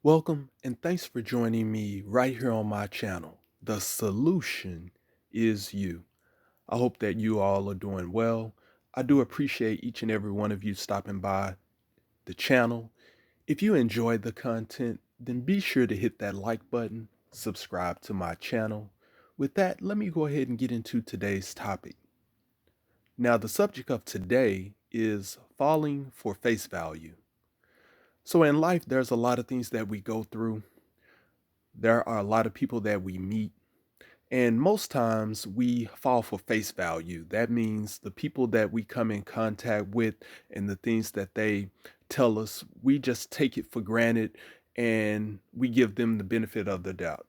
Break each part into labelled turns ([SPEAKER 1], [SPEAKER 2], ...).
[SPEAKER 1] Welcome and thanks for joining me right here on my channel. The solution is you. I hope that you all are doing well. I do appreciate each and every one of you stopping by the channel. If you enjoyed the content, then be sure to hit that like button, subscribe to my channel. With that, let me go ahead and get into today's topic. Now, the subject of today is falling for face value. So in life, there's a lot of things that we go through. There are a lot of people that we meet, and most times we fall for face value. That means the people that we come in contact with and the things that they tell us, we just take it for granted and we give them the benefit of the doubt.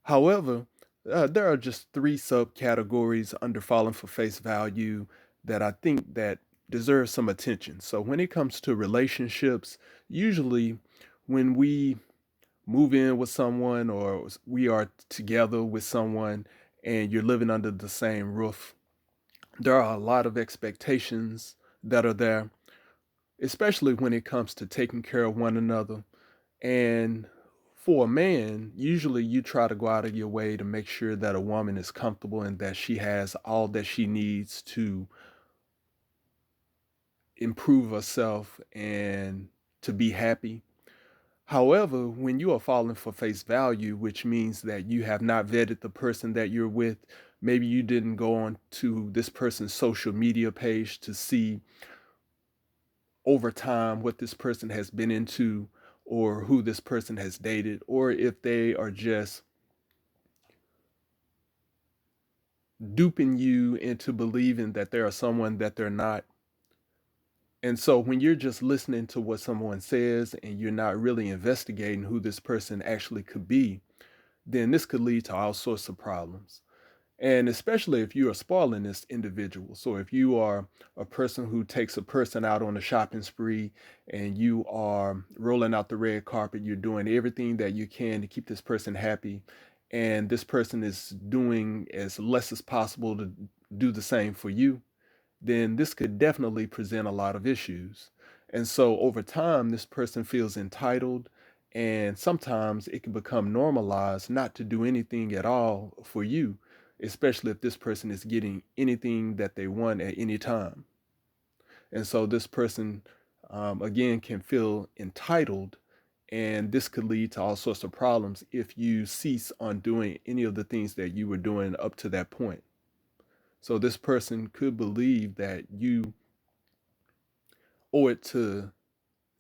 [SPEAKER 1] However, there are just three subcategories under falling for face value that I think that deserve some attention. So when it comes to relationships, usually when we move in with someone or we are together with someone and you're living under the same roof, there are a lot of expectations that are there, especially when it comes to taking care of one another. And for a man, usually you try to go out of your way to make sure that a woman is comfortable and that she has all that she needs to improve herself and to be happy. However, when you are falling for face value, which means that you have not vetted the person that you're with, maybe you didn't go on to this person's social media page to see over time what this person has been into or who this person has dated, or if they are just duping you into believing that they are someone that they're not. And so when you're just listening to what someone says and you're not really investigating who this person actually could be, then this could lead to all sorts of problems. And especially if you are spoiling this individual. So if you are a person who takes a person out on a shopping spree and you are rolling out the red carpet, you're doing everything that you can to keep this person happy, and this person is doing as less as possible to do the same for you, then this could definitely present a lot of issues. And so over time, this person feels entitled, and sometimes it can become normalized not to do anything at all for you, especially if this person is getting anything that they want at any time. And so this person, again, can feel entitled, and this could lead to all sorts of problems if you cease on doing any of the things that you were doing up to that point. So this person could believe that you owe it to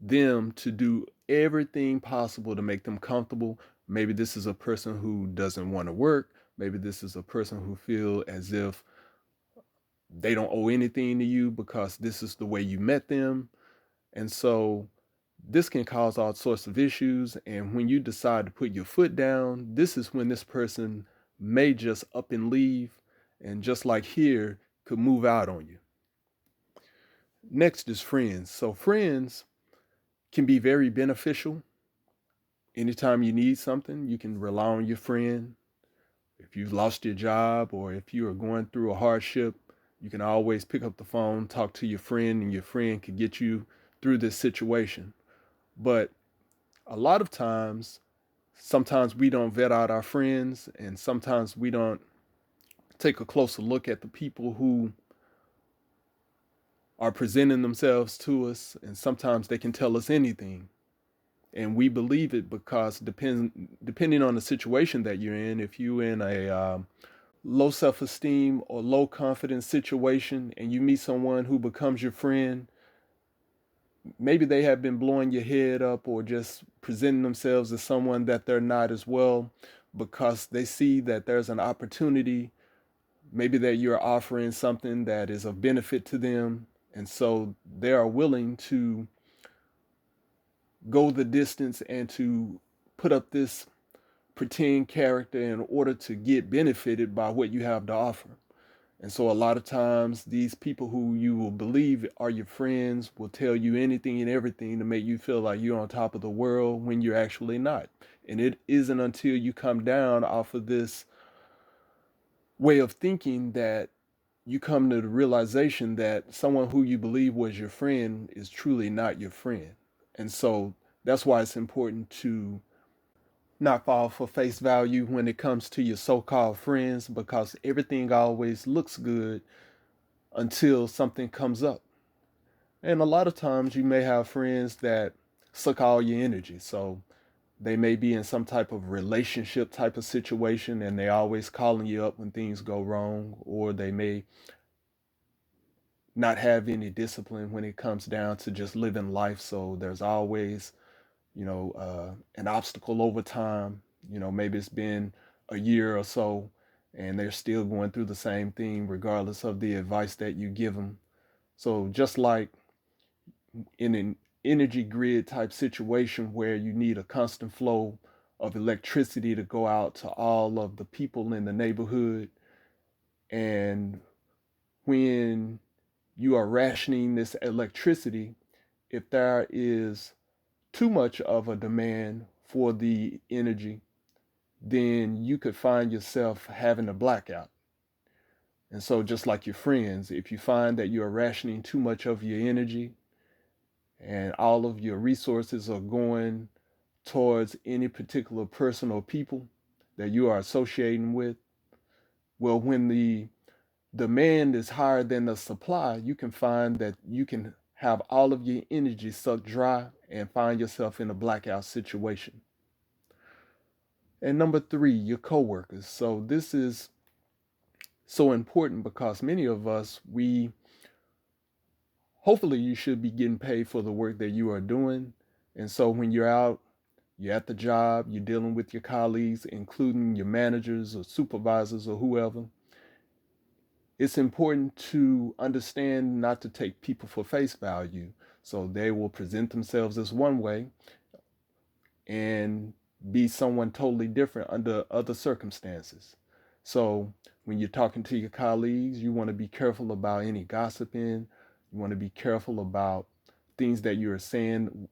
[SPEAKER 1] them to do everything possible to make them comfortable. Maybe this is a person who doesn't want to work. Maybe this is a person who feel as if they don't owe anything to you because this is the way you met them. And so this can cause all sorts of issues. And when you decide to put your foot down, this is when this person may just up and leave. And just like here, could move out on you. Next is friends. So friends can be very beneficial. Anytime you need something, you can rely on your friend. If you've lost your job or if you are going through a hardship, you can always pick up the phone, talk to your friend, and your friend could get you through this situation. But a lot of times, sometimes we don't vet out our friends, and sometimes we don't take a closer look at the people who are presenting themselves to us, and sometimes they can tell us anything. And we believe it because depending on the situation that you're in, if you're in a low self-esteem or low confidence situation and you meet someone who becomes your friend, maybe they have been blowing your head up or just presenting themselves as someone that they're not as well, because they see that there's an opportunity, maybe that you're offering something that is of benefit to them, and so they are willing to go the distance and to put up this pretend character in order to get benefited by what you have to offer. And so a lot of times these people who you will believe are your friends will tell you anything and everything to make you feel like you're on top of the world when you're actually not. And it isn't until you come down off of this way of thinking that you come to the realization that someone who you believe was your friend is truly not your friend. And so That's why it's important to not fall for face value when it comes to your so-called friends, because everything always looks good until something comes up. And a lot of times you may have friends that suck all your energy. So they may be in some type of relationship type of situation and they always calling you up when things go wrong, or they may not have any discipline when it comes down to just living life. So there's always, an obstacle over time. Maybe it's been a year or so and they're still going through the same thing regardless of the advice that you give them. So just like in an energy grid type situation where you need a constant flow of electricity to go out to all of the people in the neighborhood, and when you are rationing this electricity, if there is too much of a demand for the energy, then you could find yourself having a blackout. And so, just like your friends, if you find that you're rationing too much of your energy and all of your resources are going towards any particular person or people that you are associating with, well, when the demand is higher than the supply, you can find that you can have all of your energy sucked dry and find yourself in a blackout situation. And number three, your coworkers. So this is so important because many of us, we hopefully you should be getting paid for the work that you are doing. And so when you're out, you're at the job, you're dealing with your colleagues, including your managers or supervisors or whoever. It's important to understand not to take people for face value. So they will present themselves as one way and be someone totally different under other circumstances. So when you're talking to your colleagues, you want to be careful about any gossiping. You want to be careful about things that you're saying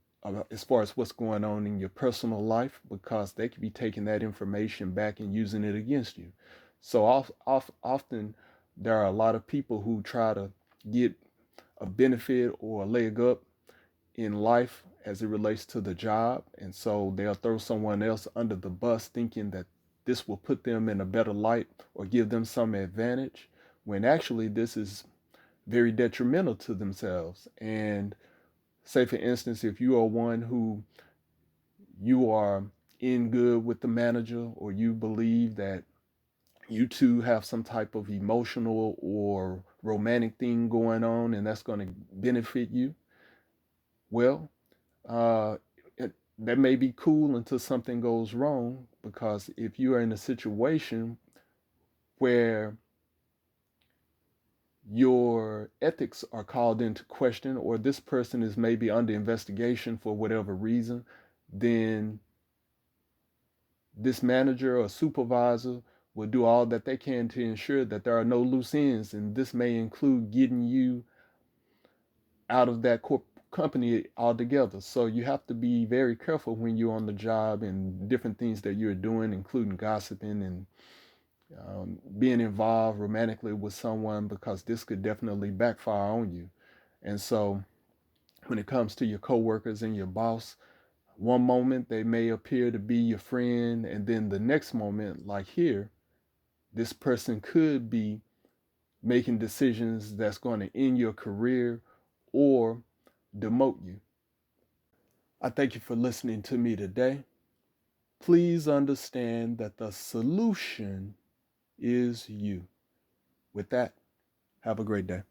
[SPEAKER 1] as far as what's going on in your personal life, because they could be taking that information back and using it against you. So often there are a lot of people who try to get a benefit or a leg up in life as it relates to the job. And so they'll throw someone else under the bus thinking that this will put them in a better light or give them some advantage, when actually this is very detrimental to themselves. And say, for instance, if you are one who you are in good with the manager, or you believe that you two have some type of emotional or romantic thing going on and that's going to benefit you, well, uh, that may be cool until something goes wrong. Because if you are in a situation where your ethics are called into question, or this person is maybe under investigation for whatever reason, then this manager or supervisor will do all that they can to ensure that there are no loose ends. And this may include getting you out of that company altogether. So you have to be very careful when you're on the job and different things that you're doing, including gossiping and being involved romantically with someone, because this could definitely backfire on you. And so when it comes to your coworkers and your boss, one moment they may appear to be your friend, and then the next moment, like here, this person could be making decisions that's going to end your career or demote you. I thank you for listening to me today. Please understand that the solution is you. With that, have a great day.